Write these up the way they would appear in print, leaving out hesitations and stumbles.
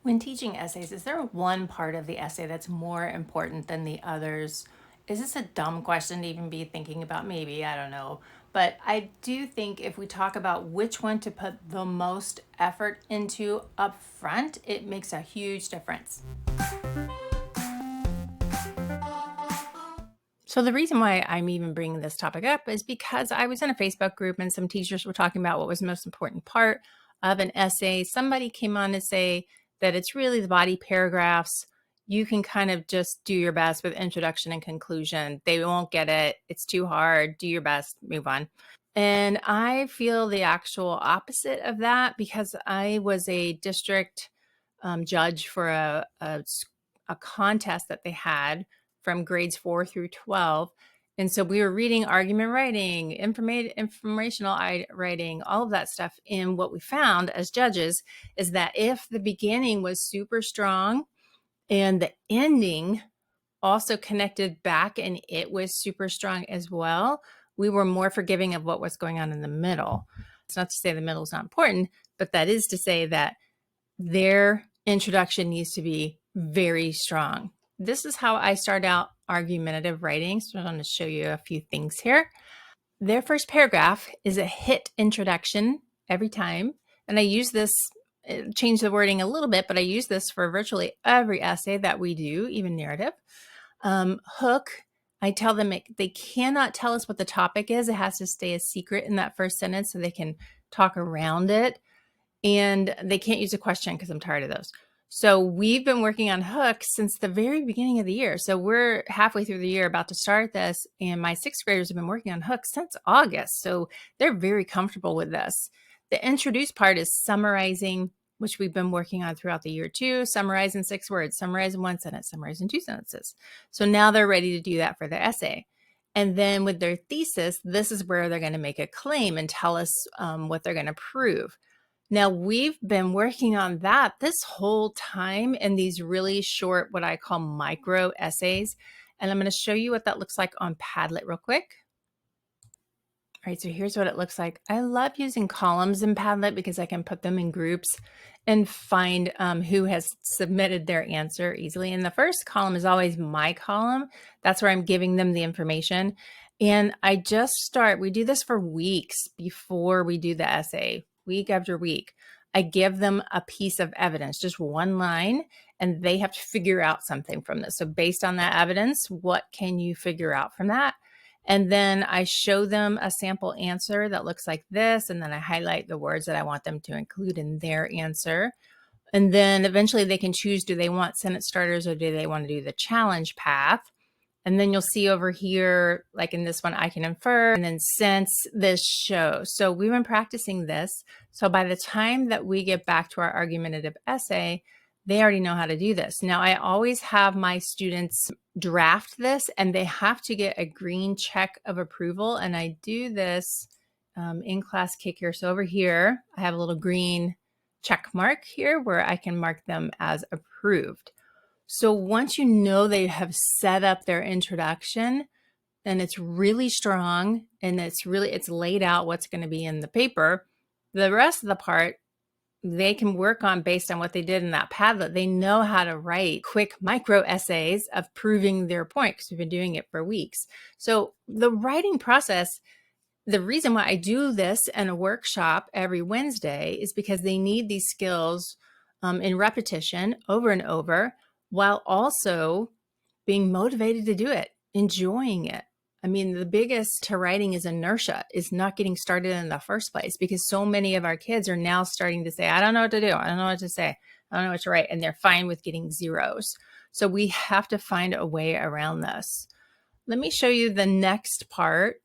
When teaching essays, is there one part of the essay that's more important than the others? Is this a dumb question to even be thinking about? Maybe, I don't know. But I do think if we talk about which one to put the most effort into up front, it makes a huge difference. So the reason why I'm even bringing this topic up is because I was in a Facebook group and some teachers were talking about what was the most important part of an essay. Somebody came on to say that it's really the body paragraphs. You can kind of just do your best with introduction and conclusion. They won't get it. It's too hard. Do your best, move on. And I feel the actual opposite of that because I was a district judge for a contest that they had from grades 4 through 12. And so we were reading argument writing, informational writing, all of that stuff. And what we found as judges is that if the beginning was super strong and the ending also connected back and it was super strong as well, we were more forgiving of what was going on in the middle. It's not to say the middle is not important, but that is to say that their introduction needs to be very strong. This is how I start out argumentative writing. So I'm going to show you a few things here. Their first paragraph is a hit introduction every time. And I use this, change the wording a little bit, but I use this for virtually every essay that we do, even narrative. Hook, I tell them they cannot tell us what the topic is. It has to stay a secret in that first sentence so they can talk around it. And they can't use a question because I'm tired of those. So we've been working on Hook since the very beginning of the year. So we're halfway through the year about to start this. And my sixth graders have been working on Hook since August. So they're very comfortable with this. The introduce part is summarizing, which we've been working on throughout the year too. Summarize in 6 words, summarize in 1 sentence, summarize in 2 sentences. So now they're ready to do that for their essay. And then with their thesis, this is where they're going to make a claim and tell us what they're going to prove. Now, we've been working on that this whole time in these really short, what I call micro essays. And I'm going to show you what that looks like on Padlet real quick. All right, so here's what it looks like. I love using columns in Padlet because I can put them in groups and find who has submitted their answer easily. And the first column is always my column. That's where I'm giving them the information. And I just we do this for weeks before we do the essay, week after week. I give them a piece of evidence, just one line, and they have to figure out something from this. So based on that evidence, what can you figure out from that? And then I show them a sample answer that looks like this. And then I highlight the words that I want them to include in their answer. And then eventually they can choose, do they want sentence starters or do they want to do the challenge path? And then you'll see over here, like in this one, I can infer, and then since this show. So we've been practicing this. So by the time that we get back to our argumentative essay, they already know how to do this. Now, I always have my students draft this and they have to get a green check of approval. And I do this in Class Kicker. So over here, I have a little green check mark here where I can mark them as approved. So once you know they have set up their introduction and it's really strong and it's laid out what's going to be in the paper, the rest of the part they can work on based on what they did in that Padlet. They know how to write quick micro essays of proving their point because we've been doing it for weeks. So the writing process, the reason why I do this in a workshop every Wednesday is because they need these skills in repetition over and over while also being motivated to do it, enjoying it. I mean, the biggest to writing is inertia, is not getting started in the first place because so many of our kids are now starting to say, I don't know what to do. I don't know what to say. I don't know what to write. And they're fine with getting zeros. So we have to find a way around this. Let me show you the next part.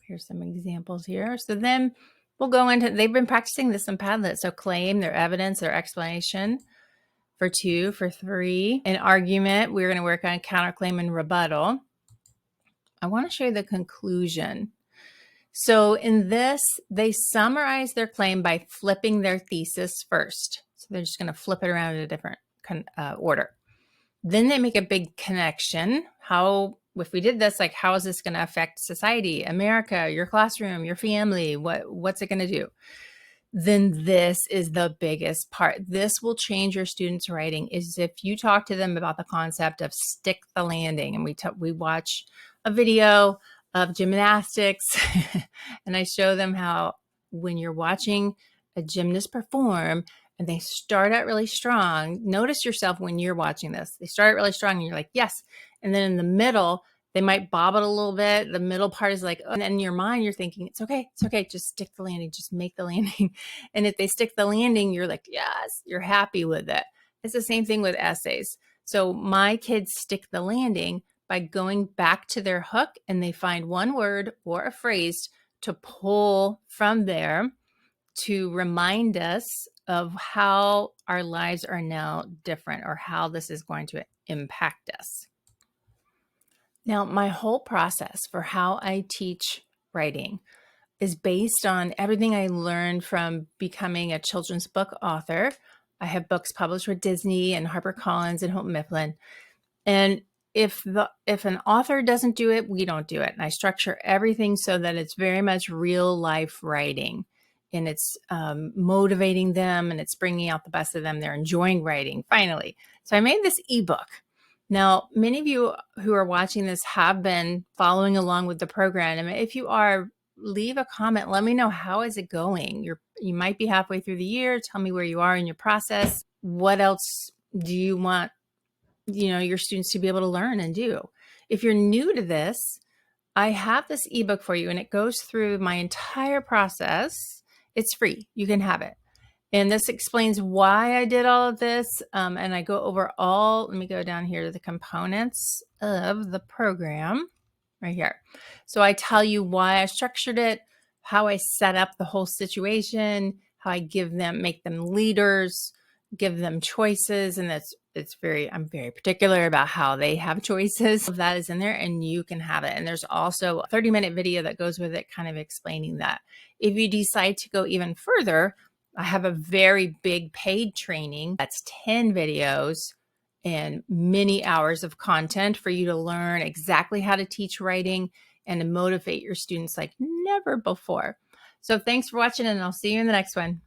Here's some examples here. So then we'll go into, they've been practicing this in Padlet. So claim, their evidence, their explanation. For 2, for 3. An argument, we're going to work on counterclaim and rebuttal. I want to show you the conclusion. So in this, they summarize their claim by flipping their thesis first. So they're just going to flip it around in a different order. Then they make a big connection. If we did this, like how is this going to affect society, America, your classroom, your family? What's it going to do? then this is the biggest part. This will change your students' writing, is if you talk to them about the concept of stick the landing. And we watch a video of gymnastics and I show them how when you're watching a gymnast perform and they start out really strong, notice yourself when you're watching this. They start out really strong and you're like, yes. And then in the middle, they might bob it a little bit. The middle part is like, oh, and in your mind, you're thinking, it's okay. It's okay. Just stick the landing. Just make the landing. And if they stick the landing, you're like, yes, you're happy with it. It's the same thing with essays. So my kids stick the landing by going back to their hook and they find one word or a phrase to pull from there to remind us of how our lives are now different or how this is going to impact us. Now, my whole process for how I teach writing is based on everything I learned from becoming a children's book author. I have books published with Disney and HarperCollins and Houghton Mifflin. And if an author doesn't do it, we don't do it. And I structure everything so that it's very much real life writing. And it's motivating them and it's bringing out the best of them. They're enjoying writing, finally. So I made this ebook. Now, many of you who are watching this have been following along with the program. And if you are, leave a comment. Let me know, how is it going? You might be halfway through the year. Tell me where you are in your process. What else do you want, your students to be able to learn and do? If you're new to this, I have this ebook for you and it goes through my entire process. It's free. You can have it. And this explains why I did all of this. And I go over let me go down here to the components of the program right here. So I tell you why I structured it, how I set up the whole situation, how I make them leaders, give them choices. And I'm very particular about how they have choices. That is in there and you can have it. And there's also a 30-minute video that goes with it, kind of explaining that. If you decide to go even further, I have a very big paid training that's 10 videos and many hours of content for you to learn exactly how to teach writing and to motivate your students like never before. So thanks for watching and I'll see you in the next one.